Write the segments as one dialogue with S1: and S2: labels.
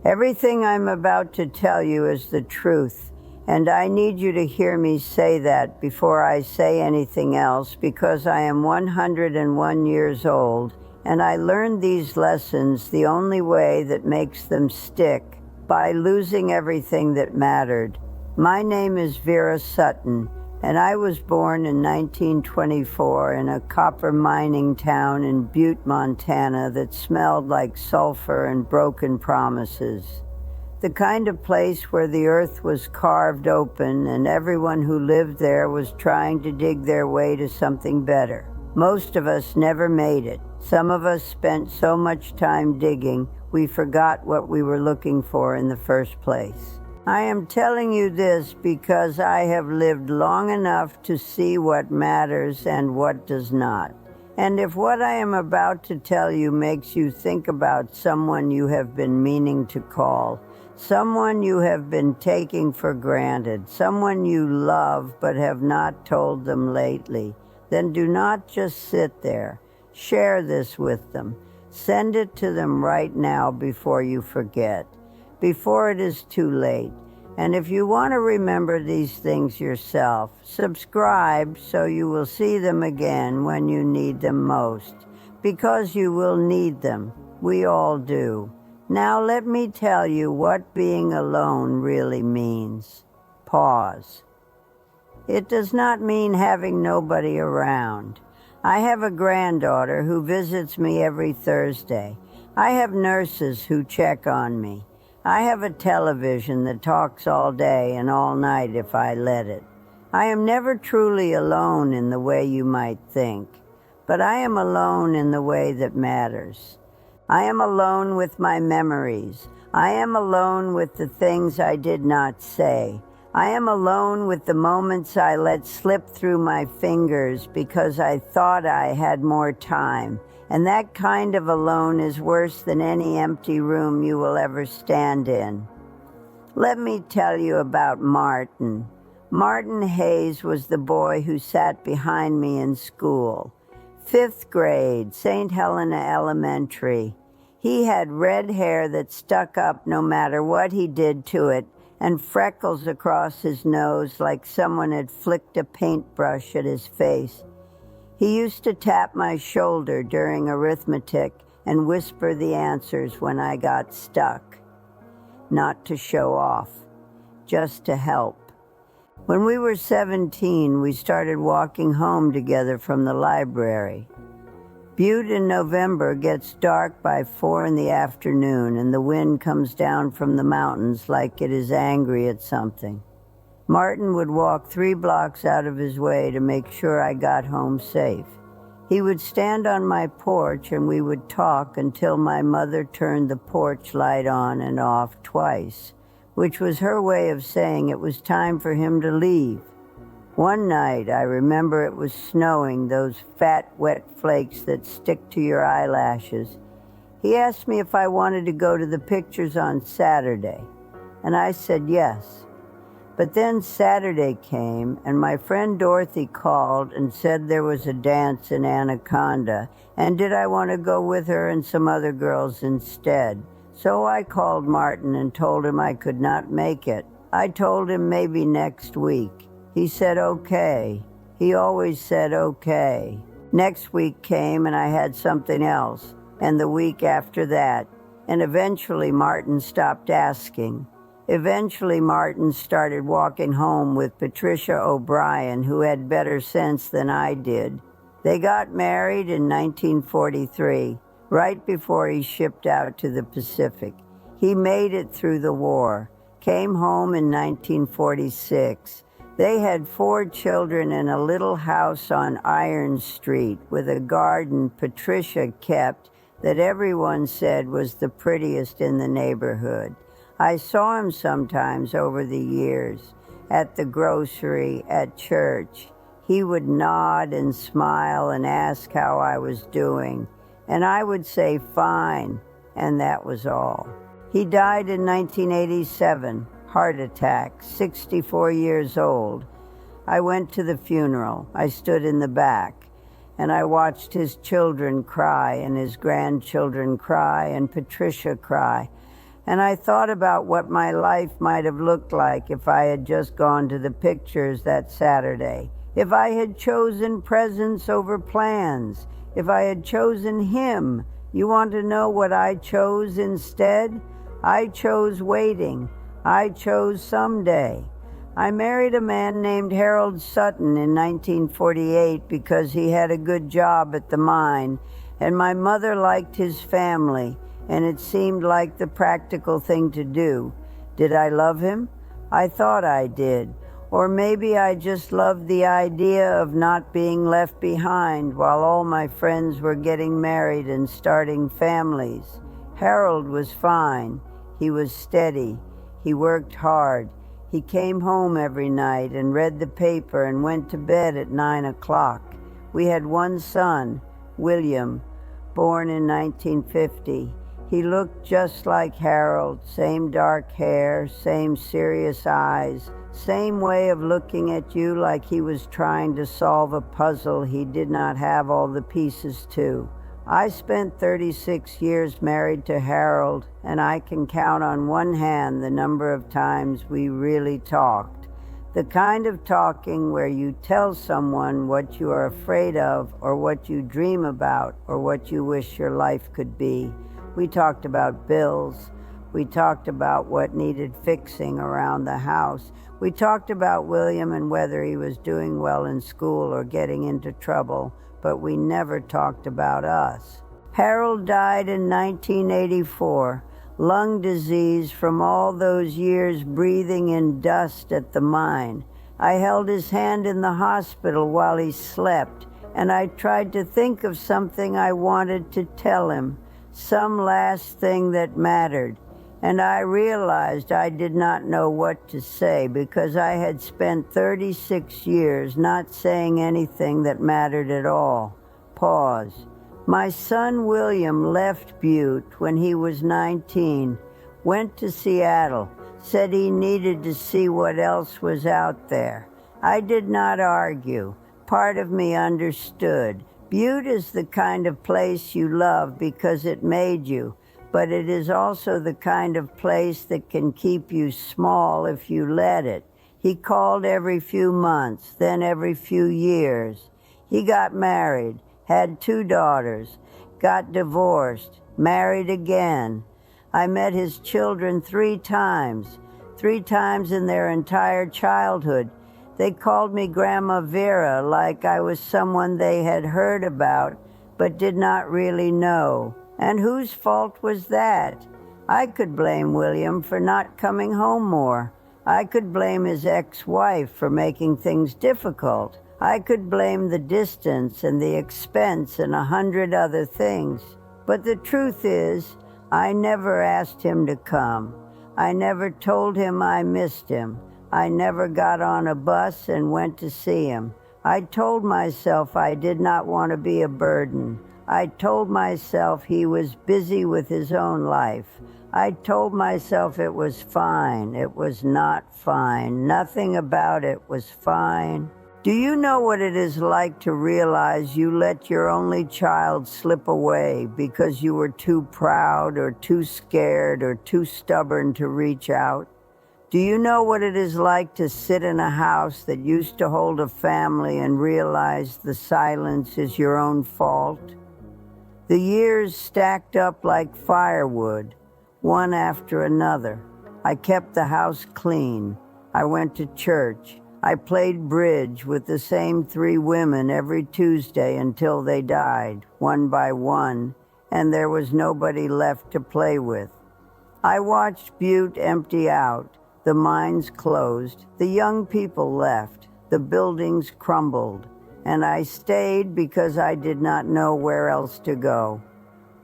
S1: Everything I'm about to tell you is the truth, and I need you to hear me say that before I say anything else, because I am 101 years old, and I learned these lessons the only way that makes them stick, by losing everything that mattered. My name is Vera Sutton, and I was born in 1924 in a copper mining town in Butte, Montana that smelled like sulfur and broken promises. The kind of place where the earth was carved open and everyone who lived there was trying to dig their way to something better. Most of us never made it. Some of us spent so much time digging, we forgot what we were looking for in the first place. I am telling you this because I have lived long enough to see what matters and what does not. And if what I am about to tell you makes you think about someone you have been meaning to call, someone you have been taking for granted, someone you love but have not told them lately, then do not just sit there. Share this with them. Send it to them right now before you forget, before it is too late. And if you want to remember these things yourself, subscribe so you will see them again when you need them most, because you will need them. We all do. Now let me tell you what being alone really means. Pause. It does not mean having nobody around. I have a granddaughter who visits me every Thursday. I have nurses who check on me. I have a television that talks all day and all night if I let it. I am never truly alone in the way you might think, but I am alone in the way that matters. I am alone with my memories. I am alone with the things I did not say. I am alone with the moments I let slip through my fingers because I thought I had more time. And that kind of alone is worse than any empty room you will ever stand in. Let me tell you about Martin. Martin Hayes was the boy who sat behind me in school. 5th grade, St. Helena Elementary. He had red hair that stuck up no matter what he did to it, and freckles across his nose like someone had flicked a paintbrush at his face. He used to tap my shoulder during arithmetic and whisper the answers when I got stuck. Not to show off, just to help. When we were 17, we started walking home together from the library. Butte in November gets dark by 4 in the afternoon, and the wind comes down from the mountains like it is angry at something. Martin would walk 3 blocks out of his way to make sure I got home safe. He would stand on my porch and we would talk until my mother turned the porch light on and off twice, which was her way of saying it was time for him to leave. One night, I remember it was snowing, those fat, wet flakes that stick to your eyelashes. He asked me if I wanted to go to the pictures on Saturday, and I said yes. But then Saturday came, and my friend Dorothy called and said there was a dance in Anaconda, and did I want to go with her and some other girls instead. So I called Martin and told him I could not make it. I told him maybe next week. He said okay. He always said okay. Next week came and I had something else, and the week after that. And eventually Martin stopped asking. Eventually Martin started walking home with Patricia O'Brien, who had better sense than I did. They got married in 1943, right before he shipped out to the Pacific. He made it through the war, came home in 1946. They had 4 children in a little house on Iron Street with a garden Patricia kept that everyone said was the prettiest in the neighborhood. I saw him sometimes over the years, at the grocery, at church. He would nod and smile and ask how I was doing, and I would say fine, and that was all. He died in 1987. Heart attack, 64 years old. I went to the funeral. I stood in the back, and I watched his children cry and his grandchildren cry and Patricia cry. And I thought about what my life might have looked like if I had just gone to the pictures that Saturday. If I had chosen presents over plans. If I had chosen him. You want to know what I chose instead? I chose waiting. I chose someday. I married a man named Vera Sutton in 1948 because he had a good job at the mine, and my mother liked his family, and it seemed like the practical thing to do. Did I love him? I thought I did. Or maybe I just loved the idea of not being left behind while all my friends were getting married and starting families. Harold was fine. He was steady. He worked hard. He came home every night and read the paper and went to bed at 9 o'clock. We had one son, William, born in 1950. He looked just like Harold, same dark hair, same serious eyes, same way of looking at you like he was trying to solve a puzzle he did not have all the pieces to. I spent 36 years married to Harold, and I can count on one hand the number of times we really talked. The kind of talking where you tell someone what you are afraid of, or what you dream about, or what you wish your life could be. We talked about bills. We talked about what needed fixing around the house. We talked about William and whether he was doing well in school or getting into trouble, but we never talked about us. Harold died in 1984, lung disease from all those years breathing in dust at the mine. I held his hand in the hospital while he slept, and I tried to think of something I wanted to tell him, some last thing that mattered. And I realized I did not know what to say because I had spent 36 years not saying anything that mattered at all. Pause. My son William left Butte when he was 19, went to Seattle, said he needed to see what else was out there. I did not argue. Part of me understood. Butte is the kind of place you love because it made you. But it is also the kind of place that can keep you small if you let it. He called every few months, then every few years. He got married, had 2 daughters, got divorced, married again. I met his children 3 times in their entire childhood. They called me Grandma Vera, like I was someone they had heard about, but did not really know. And whose fault was that? I could blame William for not coming home more. I could blame his ex-wife for making things difficult. I could blame the distance and the expense and 100 other things. But the truth is, I never asked him to come. I never told him I missed him. I never got on a bus and went to see him. I told myself I did not want to be a burden. I told myself he was busy with his own life. I told myself it was fine. It was not fine. Nothing about it was fine. Do you know what it is like to realize you let your only child slip away because you were too proud or too scared or too stubborn to reach out? Do you know what it is like to sit in a house that used to hold a family and realize the silence is your own fault? The years stacked up like firewood, one after another. I kept the house clean. I went to church. I played bridge with the same 3 women every Tuesday until they died, one by one, and there was nobody left to play with. I watched Butte empty out. The mines closed. The young people left. The buildings crumbled. And I stayed because I did not know where else to go.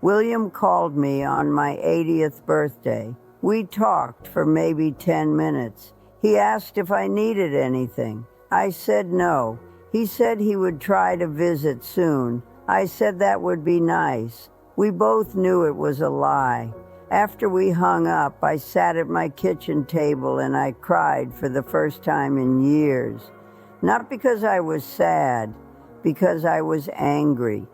S1: William called me on my 80th birthday. We talked for maybe 10 minutes. He asked if I needed anything. I said no. He said he would try to visit soon. I said that would be nice. We both knew it was a lie. After we hung up, I sat at my kitchen table and I cried for the first time in years. Not because I was sad, because I was angry.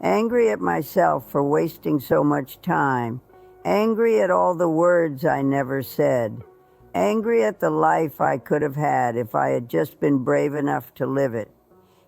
S1: Angry at myself for wasting so much time. angry at all the words I never said, angry at the life I could have had if I had just been brave enough to live it.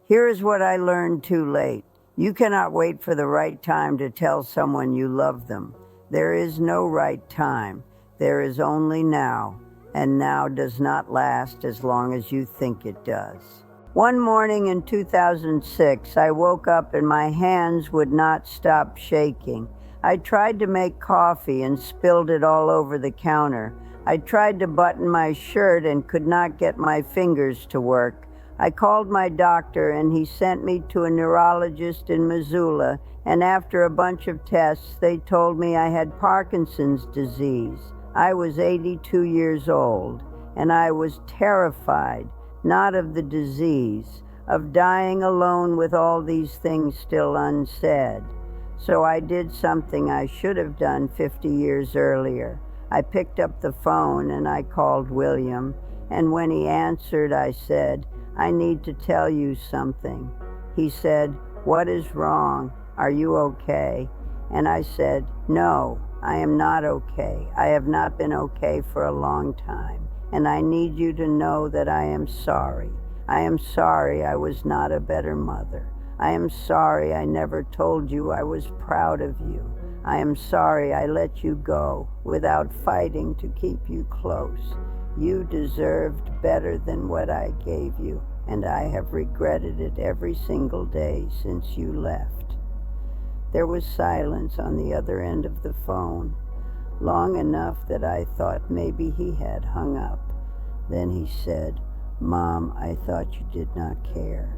S1: Here is what I learned too late. You cannot wait for the right time to tell someone you love them. There is no right time. There is only now, and now does not last as long as you think it does. One morning in 2006, I woke up and my hands would not stop shaking. I tried to make coffee and spilled it all over the counter. I tried to button my shirt and could not get my fingers to work. I called my doctor and he sent me to a neurologist in Missoula, and after a bunch of tests, they told me I had Parkinson's disease. I was 82 years old, and I was terrified, not of the disease, of dying alone with all these things still unsaid. So I did something I should have done 50 years earlier. I picked up the phone and I called William, and when he answered, I said, "I need to tell you something." He said, "What is wrong? Are you okay?" And I said, "No, I am not okay. I have not been okay for a long time, and I need you to know that I am sorry. I am sorry I was not a better mother. I am sorry I never told you I was proud of you. I am sorry I let you go without fighting to keep you close. You deserved better than what I gave you, and I have regretted it every single day since you left." There was silence on the other end of the phone, long enough that I thought maybe he had hung up. Then he said, "Mom, I thought you did not care."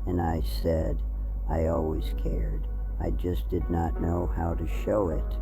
S1: And I said, "I always cared. I just did not know how to show it."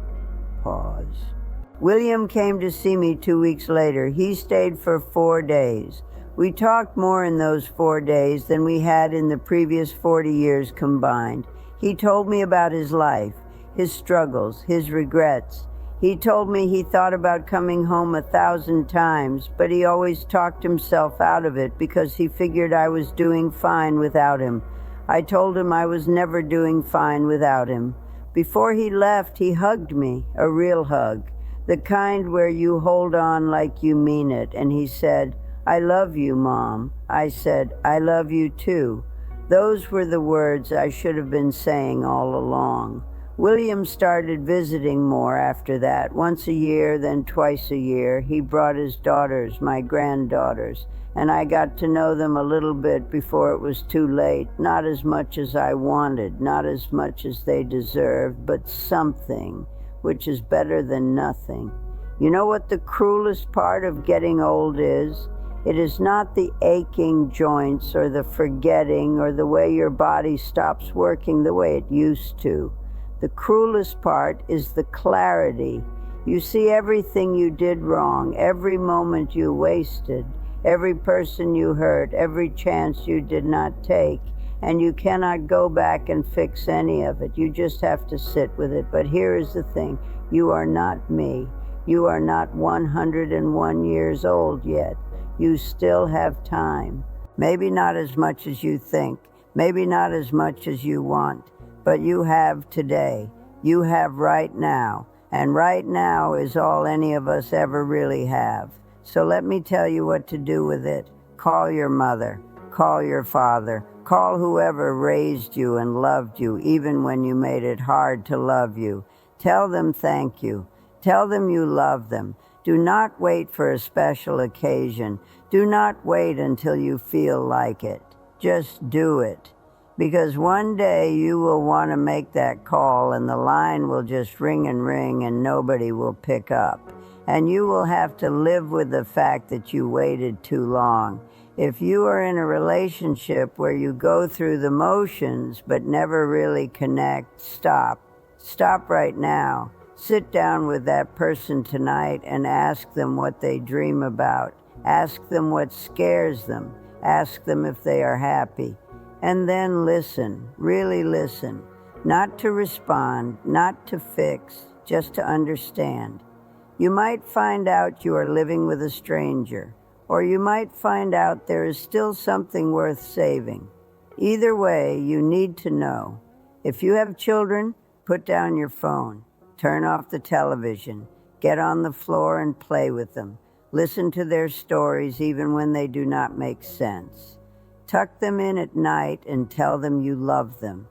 S1: Pause. William came to see me 2 weeks later. He stayed for 4 days. We talked more in those 4 days than we had in the previous 40 years combined. He told me about his life, his struggles, his regrets. He told me he thought about coming home 1,000 times, but he always talked himself out of it because he figured I was doing fine without him. I told him I was never doing fine without him. Before he left, he hugged me, a real hug, the kind where you hold on like you mean it, and he said, "I love you, Mom." I said, "I love you too." Those were the words I should have been saying all along. William started visiting more after that, once a year, then twice a year. He brought his daughters, my granddaughters, and I got to know them a little bit before it was too late. Not as much as I wanted, not as much as they deserved, but something, which is better than nothing. You know what the cruelest part of getting old is? It is not the aching joints or the forgetting or the way your body stops working the way it used to. The cruelest part is the clarity. You see everything you did wrong, every moment you wasted, every person you hurt, every chance you did not take, and you cannot go back and fix any of it. You just have to sit with it. But here is the thing. You are not me. You are not 101 years old yet. You still have time. Maybe not as much as you think. Maybe not as much as you want. But you have today. You have right now. And right now is all any of us ever really have. So let me tell you what to do with it. Call your mother. Call your father. Call whoever raised you and loved you, even when you made it hard to love you. Tell them thank you. Tell them you love them. Do not wait for a special occasion. Do not wait until you feel like it. Just do it. Because one day you will want to make that call and the line will just ring and nobody will pick up. And you will have to live with the fact that you waited too long. If you are in a relationship where you go through the motions but never really connect, stop. Stop right now. Sit down with that person tonight and ask them what they dream about. Ask them what scares them. Ask them if they are happy. And then listen, really listen. Not to respond, not to fix, just to understand. You might find out you are living with a stranger, or you might find out there is still something worth saving. Either way, you need to know. If you have children, put down your phone. Turn off the television. Get on the floor and play with them. Listen to their stories even when they do not make sense. Tuck them in at night and tell them you love them,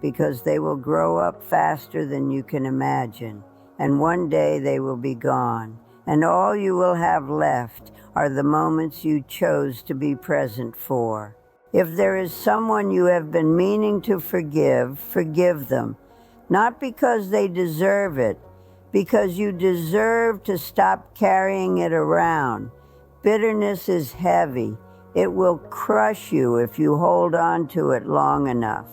S1: because they will grow up faster than you can imagine, and one day they will be gone, and all you will have left are the moments you chose to be present for. If there is someone you have been meaning to forgive, forgive them, not because they deserve it, because you deserve to stop carrying it around. Bitterness is heavy. It will crush you if you hold on to it long enough.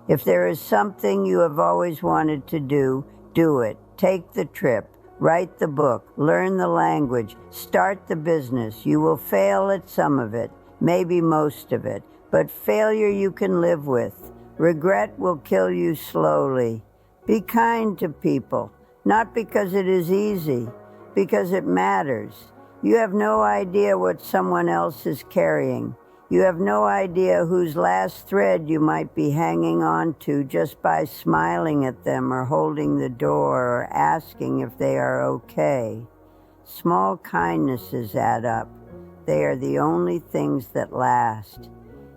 S1: If there is something you have always wanted to do, do it. Take the trip, write the book, learn the language, start the business. You will fail at some of it, maybe most of it, but failure you can live with. Regret will kill you slowly. Be kind to people. Not because it is easy, because it matters. You have no idea what someone else is carrying. You have no idea whose last thread you might be hanging on to just by smiling at them or holding the door or asking if they are okay. Small kindnesses add up. They are the only things that last.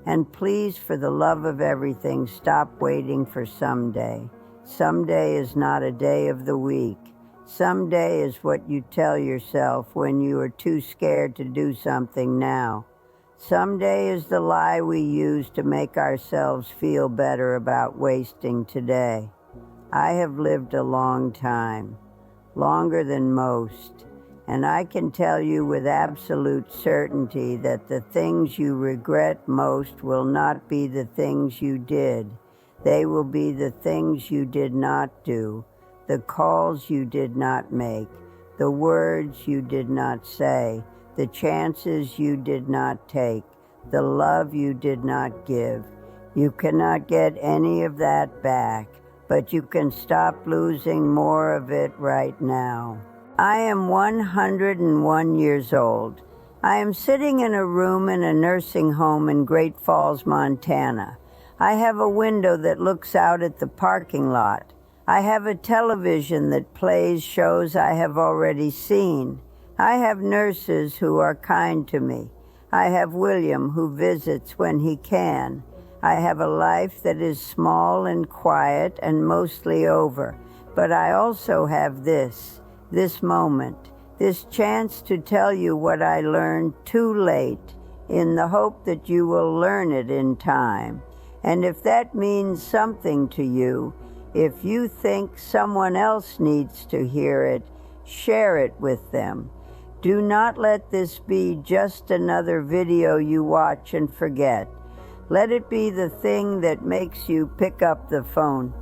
S1: And please, for the love of everything, stop waiting for someday. Someday is not a day of the week. Someday is what you tell yourself when you are too scared to do something now. Someday is the lie we use to make ourselves feel better about wasting today. I have lived a long time, longer than most, and I can tell you with absolute certainty that the things you regret most will not be the things you did. They will be the things you did not do, the calls you did not make, the words you did not say, the chances you did not take, the love you did not give. You cannot get any of that back, but you can stop losing more of it right now. I am 101 years old. I am sitting in a room in a nursing home in Great Falls, Montana. I have a window that looks out at the parking lot. I have a television that plays shows I have already seen. I have nurses who are kind to me. I have William who visits when he can. I have a life that is small and quiet and mostly over. But I also have this moment, this chance to tell you what I learned too late, in the hope that you will learn it in time. And if that means something to you, if you think someone else needs to hear it, share it with them. Do not let this be just another video you watch and forget. Let it be the thing that makes you pick up the phone.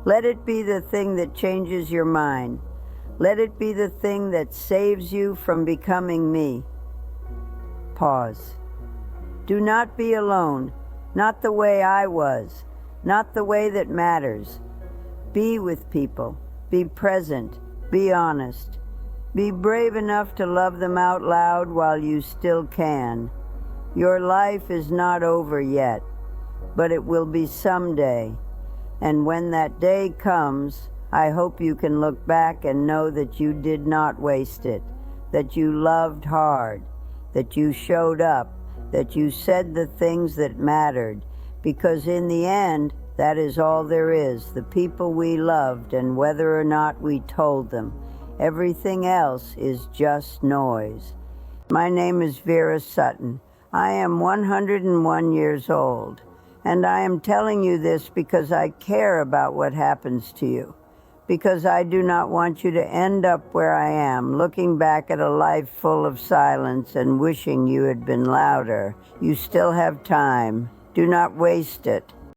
S1: Let it be the thing that changes your mind. Let it be the thing that saves you from becoming me. Pause. Do not be alone. Not the way I was, not the way that matters. Be with people, be present, be honest. Be brave enough to love them out loud while you still can. Your life is not over yet, but it will be someday. And when that day comes, I hope you can look back and know that you did not waste it, that you loved hard, that you showed up, that you said the things that mattered, because in the end, that is all there is, the people we loved and whether or not we told them. Everything else is just noise. My name is Vera Sutton. I am 101 years old, and I am telling you this because I care about what happens to you, because I do not want you to end up where I am, looking back at a life full of silence and wishing you had been louder. You still have time. Do not waste it.